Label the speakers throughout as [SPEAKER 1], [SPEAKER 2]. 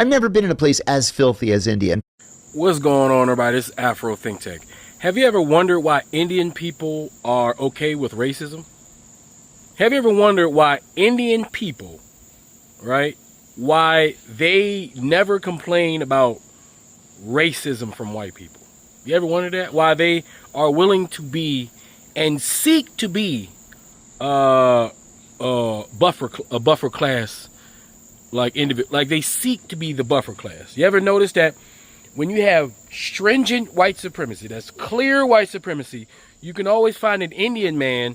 [SPEAKER 1] I've never been in a place as filthy as India.
[SPEAKER 2] What's going on, everybody? This is Afro Think Tank. Have you ever wondered why Indian people are okay with racism? Have you ever wondered why Indian people, right, why they never complain about racism from white people? You ever wondered that? Why they are willing to be and seek to be a buffer class, like they seek to be the buffer class. You ever notice that when you have stringent white supremacy, that's clear white supremacy, you can always find an Indian man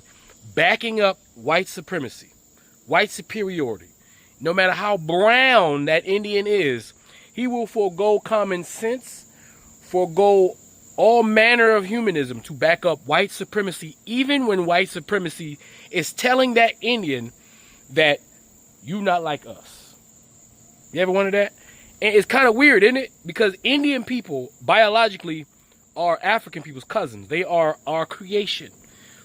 [SPEAKER 2] backing up white supremacy, white superiority. No matter how brown that Indian is, he will forego common sense, forego all manner of humanism to back up white supremacy, even when white supremacy is telling that Indian that you not like us. You ever wondered that? And it's kind of weird, isn't it? Because Indian people biologically are African people's cousins. They are our creation.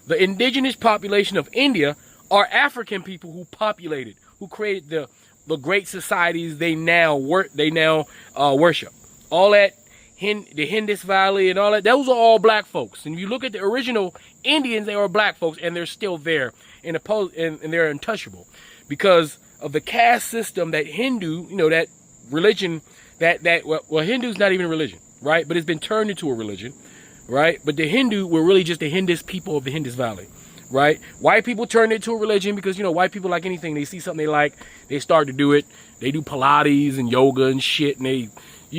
[SPEAKER 2] The indigenous population of India are African people who populated, who created the great societies they now worship. All that the Indus Valley and all that, those are all black folks. And if you look at the original Indians, they were black folks, and they're still there and they're untouchable because of the caste system that Hindu, that religion, well, Hindu's not even a religion, right? But it's been turned into a religion, right? But the Hindu were really just the Hindus people of the Indus Valley, right? White people turned it into a religion because, white people like anything. They see something they like, they start to do it. They do Pilates and yoga and shit, and they,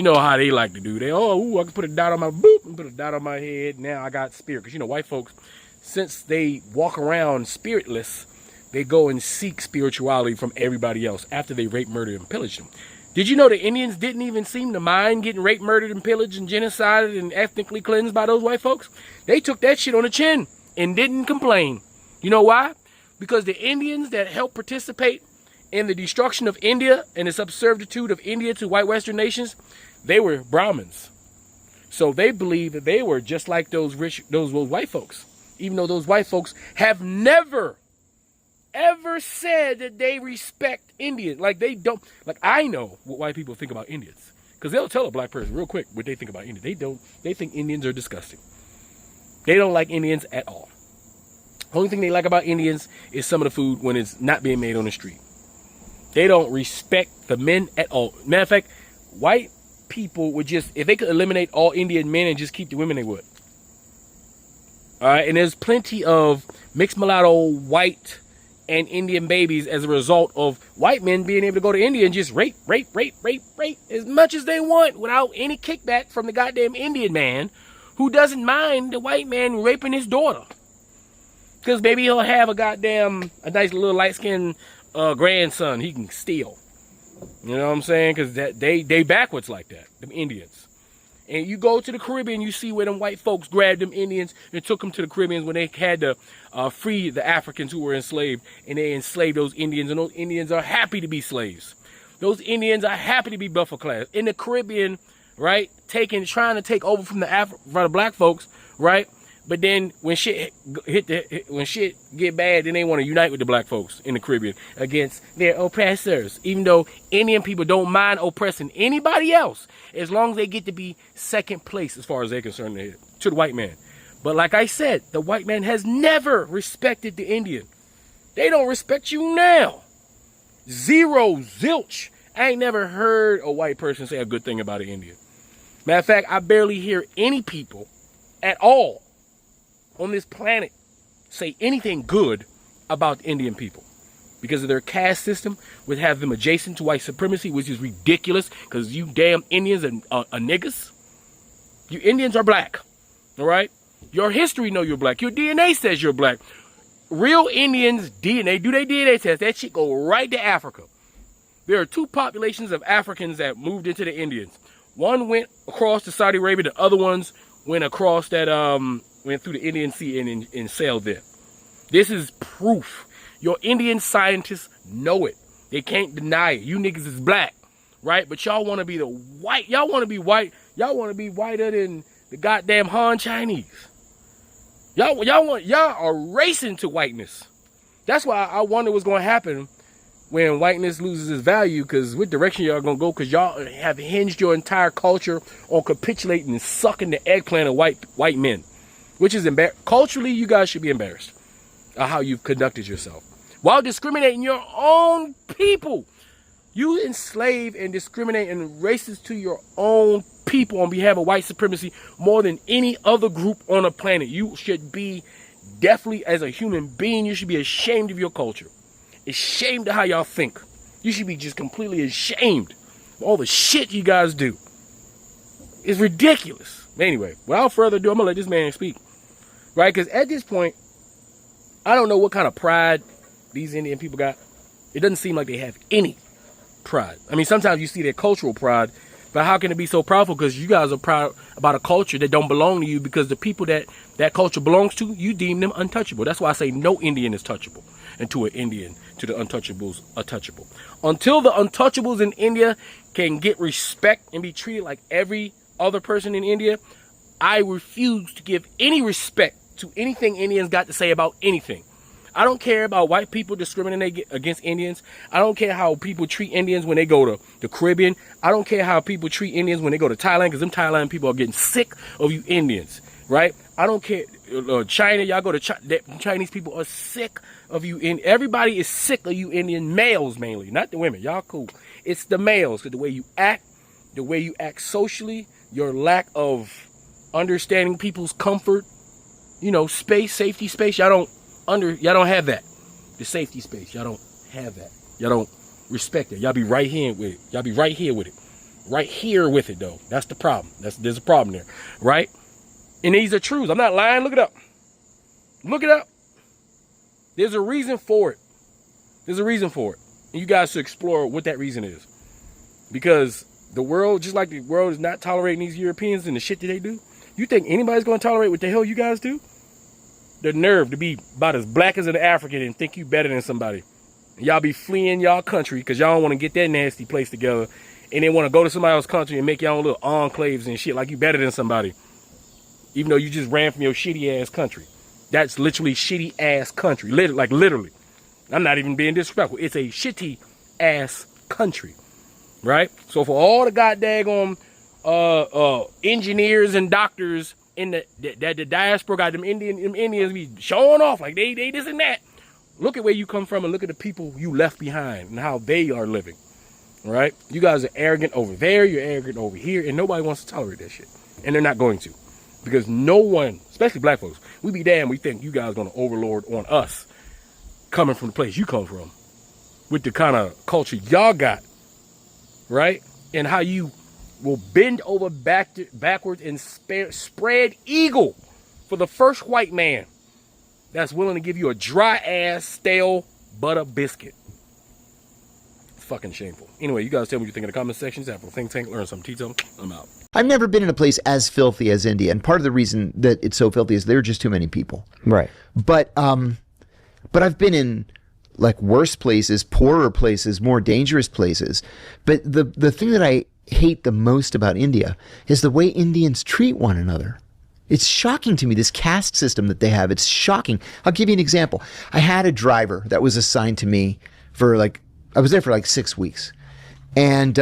[SPEAKER 2] how they like to do. I can put a dot on my boop and put a dot on my head. Now I got spirit. Because, white folks, since they walk around spiritless, they go and seek spirituality from everybody else after they rape, murder, and pillage them. Did you know the Indians didn't even seem to mind getting raped, murdered, and pillaged and genocided and ethnically cleansed by those white folks? They took that shit on the chin and didn't complain. You know why? Because the Indians that helped participate in the destruction of India and the subservitude of India to white Western nations, they were Brahmins. So they believed that they were just like those white folks. Even though those white folks have never, ever said that they respect Indians. Like they don't, like I know what white people think about Indians. Because they'll tell a black person real quick what they think about Indians. They think Indians are disgusting. They don't like Indians at all. Only thing they like about Indians is some of the food when it's not being made on the street. They don't respect the men at all. Matter of fact, white people would just, if they could eliminate all Indian men and just keep the women, they would. All right, and there's plenty of mixed mulatto white and Indian babies as a result of white men being able to go to India and just rape as much as they want without any kickback from the goddamn Indian man who doesn't mind the white man raping his daughter. Because maybe he'll have a nice little light-skinned grandson he can steal. You know what I'm saying? Because they backwards like that, them Indians. And you go to the Caribbean, you see where them white folks grabbed them Indians and took them to the Caribbean when they had to free the Africans who were enslaved. And they enslaved those Indians, and those Indians are happy to be slaves. Those Indians are happy to be buffer class. In the Caribbean, right, trying to take over from the black folks, right? But then when shit get bad, then they want to unite with the black folks in the Caribbean against their oppressors. Even though Indian people don't mind oppressing anybody else, as long as they get to be second place as far as they're concerned to the white man. But like I said, the white man has never respected the Indian. They don't respect you now. Zero, zilch. I ain't never heard a white person say a good thing about an Indian. Matter of fact, I barely hear any people at all on this planet say anything good about the Indian people because of their caste system, which have them adjacent to white supremacy, which is ridiculous because you damn Indians are niggas. You Indians are black, all right? Your history know you're black. Your DNA says you're black. Real Indians DNA, do their DNA test, that shit go right to Africa. There are two populations of Africans that moved into the Indians. One went across to Saudi Arabia, the other ones went across went through the Indian Sea and sailed there. This is proof. Your Indian scientists know it. They can't deny it. You niggas is black, right? But y'all want to be the white. Y'all want to be white. Y'all want to be whiter than the goddamn Han Chinese. Y'all are racing to whiteness. That's why I wonder what's going to happen when whiteness loses its value, because what direction y'all gonna go? Because y'all have hinged your entire culture on capitulating and sucking the eggplant of white men, which is culturally, you guys should be embarrassed of how you've conducted yourself while discriminating your own people. You enslave and discriminate and racist to your own people on behalf of white supremacy more than any other group on the planet. You should be definitely, as a human being, you should be ashamed of your culture. Ashamed of how y'all think. You should be just completely ashamed of all the shit you guys do. It's ridiculous. Anyway, without further ado, I'm gonna let this man speak. Right? Because at this point, I don't know what kind of pride these Indian people got. It doesn't seem like they have any pride. I mean, sometimes you see their cultural pride, but how can it be so proudful? Because you guys are proud about a culture that don't belong to you, because the people that culture belongs to, you deem them untouchable. That's why I say no Indian is touchable. And to an Indian, to the untouchables, untouchable. Until the untouchables in India can get respect and be treated like every other person in India, I refuse to give any respect to anything Indians got to say about anything. I don't care about white people discriminating against Indians. I don't care how people treat Indians when they go to the Caribbean. I don't care how people treat Indians when they go to Thailand, because them Thailand people are getting sick of you Indians, right? I don't care. China, y'all go to Chinese people are sick of you. Everybody is sick of you Indian males mainly, not the women. Y'all cool. It's the males, because the way you act socially, your lack of understanding people's comfort, space, safety space. Y'all don't have that. The safety space. Y'all don't have that. Y'all don't respect it. Y'all be right here with it. Y'all be right here with it. Right here with it, though. That's the problem. There's a problem there, right? And these are truths. I'm not lying. Look it up. Look it up. There's a reason for it. There's a reason for it. And you guys should explore what that reason is. Because the world, just like the world is not tolerating these Europeans and the shit that they do, you think anybody's going to tolerate what the hell you guys do? The nerve to be about as black as an African and think you better than somebody. And y'all be fleeing y'all country because y'all don't want to get that nasty place together. And then want to go to somebody else's country and make your own little enclaves and shit like you better than somebody. Even though you just ran from your shitty ass country. That's literally shitty ass country. Literally. I'm not even being disrespectful. It's a shitty ass country. Right? So for all the goddamn engineers and doctors in the diaspora, got them Indians be showing off like they this and that. Look at where you come from and look at the people you left behind and how they are living. Right? You guys are arrogant over there, you're arrogant over here, and nobody wants to tolerate that shit. And they're not going to. Because no one, especially black folks, we be damned we think you guys are going to overlord on us coming from the place you come from with the kind of culture y'all got, right? And how you will bend over backwards and spread eagle for the first white man that's willing to give you a dry ass stale butter biscuit. It's fucking shameful. Anyway, you guys tell me what you think in the comment sections. Afro Think Tank, learn something. Tito, I'm out.
[SPEAKER 1] I've never been in a place as filthy as India, and part of the reason that it's so filthy is there are just too many people.
[SPEAKER 3] Right.
[SPEAKER 1] But I've been in like worse places, poorer places, more dangerous places. But the thing that I hate the most about India is the way Indians treat one another. It's shocking to me, this caste system that they have. It's shocking. I'll give you an example. I had a driver that was assigned to me I was there for 6 weeks. And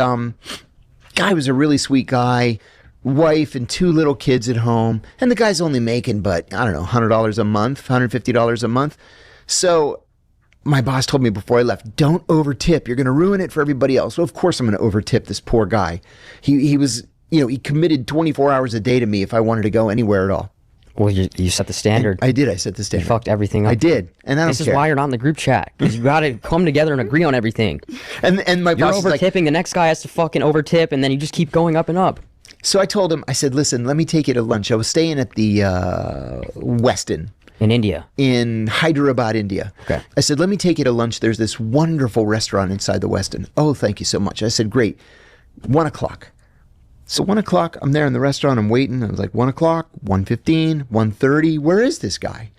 [SPEAKER 1] guy was a really sweet guy, wife and 2 little kids at home. And the guy's only making, $100 a month, $150 a month. So my boss told me before I left, don't overtip. You're going to ruin it for everybody else. Well, of course I'm going to overtip this poor guy. He was, he committed 24 hours a day to me if I wanted to go anywhere at all.
[SPEAKER 3] Well, you set the standard.
[SPEAKER 1] I did. I set the standard.
[SPEAKER 3] You fucked everything up.
[SPEAKER 1] I did. And I don't
[SPEAKER 3] This
[SPEAKER 1] care.
[SPEAKER 3] is why you're not in the group chat. Because you got to come together and agree on everything.
[SPEAKER 1] And my
[SPEAKER 3] You're
[SPEAKER 1] boss is like,
[SPEAKER 3] overtipping, the next guy has to fucking overtip, and then you just keep going up and up.
[SPEAKER 1] so I told him, I said, listen, let me take you to lunch. I was staying at the Westin
[SPEAKER 3] In India.
[SPEAKER 1] in Hyderabad, India.
[SPEAKER 3] Okay.
[SPEAKER 1] I said, let me take you to lunch. There's this wonderful restaurant inside the Westin. Oh, thank you so much. I said, great. 1:00. So 1:00, I'm there in the restaurant. I'm waiting. I was like, 1:00, 1:15, 1:30. Where is this guy?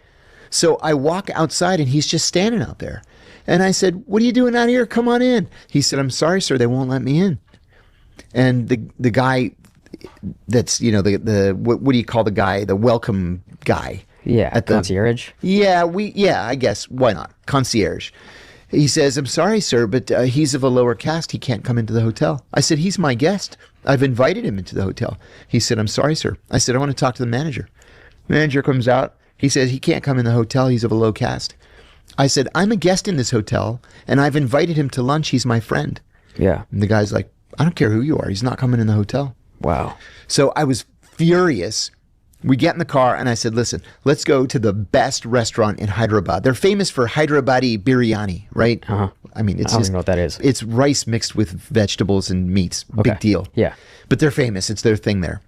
[SPEAKER 1] So I walk outside and he's just standing out there. And I said, what are you doing out here? Come on in. He said, I'm sorry, sir. They won't let me in. And the guy that's, what do you call the guy? The welcome guy.
[SPEAKER 3] Yeah,
[SPEAKER 1] At the
[SPEAKER 3] concierge.
[SPEAKER 1] Yeah, I guess. Why not? Concierge. He says, I'm sorry, sir, but he's of a lower caste. He can't come into the hotel. I said, he's my guest. I've invited him into the hotel. He said, I'm sorry, sir. I said, I want to talk to the manager. Manager comes out. He says, he can't come in the hotel. He's of a low caste. I said, I'm a guest in this hotel, and I've invited him to lunch. He's my friend.
[SPEAKER 3] Yeah.
[SPEAKER 1] And the guy's like, I don't care who you are. He's not coming in the hotel.
[SPEAKER 3] Wow.
[SPEAKER 1] So I was furious. We get in the car, and I said, listen, let's go to the best restaurant in Hyderabad. They're famous for Hyderabadi biryani, right?
[SPEAKER 3] Uh-huh.
[SPEAKER 1] I mean, it's
[SPEAKER 3] I don't
[SPEAKER 1] just
[SPEAKER 3] even know what that is.
[SPEAKER 1] It's rice mixed with vegetables and meats.
[SPEAKER 3] Okay.
[SPEAKER 1] Big deal.
[SPEAKER 3] Yeah.
[SPEAKER 1] But they're famous. It's their thing there.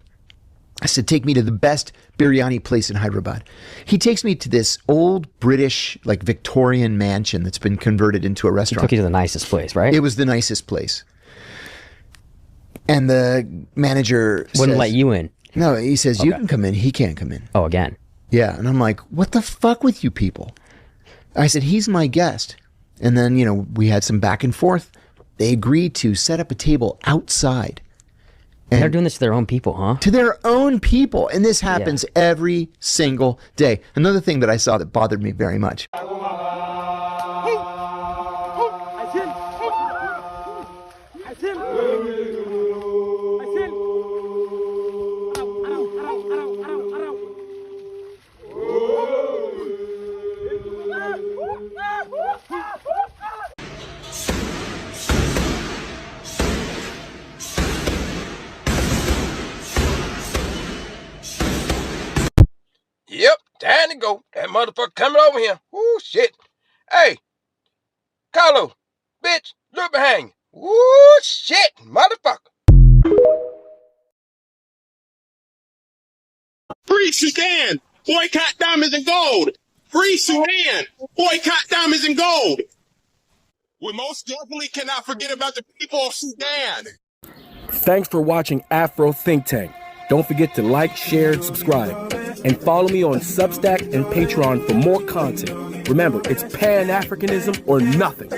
[SPEAKER 1] I said, take me to the best biryani place in Hyderabad. He takes me to this old British, like Victorian mansion that's been converted into a
[SPEAKER 3] He
[SPEAKER 1] restaurant.
[SPEAKER 3] took you to the nicest place, right?
[SPEAKER 1] It was the nicest place. And the manager
[SPEAKER 3] Wouldn't
[SPEAKER 1] says,
[SPEAKER 3] let you in.
[SPEAKER 1] No, he says, you can come in. He can't come in.
[SPEAKER 3] Oh, again.
[SPEAKER 1] Yeah. And I'm like, what the fuck with you people? I said, he's my guest. And then, you know, we had some back and forth. They agreed to set up a table outside.
[SPEAKER 3] And they're doing this to their own people, huh?
[SPEAKER 1] To their own people. And this happens every single day. Another thing that I saw that bothered me very much.
[SPEAKER 4] Yep, time to go. That motherfucker coming over here. Ooh, shit. Hey, Carlo, bitch, look behind you. Ooh, shit, motherfucker.
[SPEAKER 5] Free Sudan! Boycott diamonds and gold! Free Sudan! Boycott diamonds and gold! We most definitely cannot forget about the people of Sudan!
[SPEAKER 2] Thanks for watching Afro Think Tank. Don't forget to like, share, and subscribe. And follow me on Substack and Patreon for more content. Remember, it's Pan-Africanism or nothing.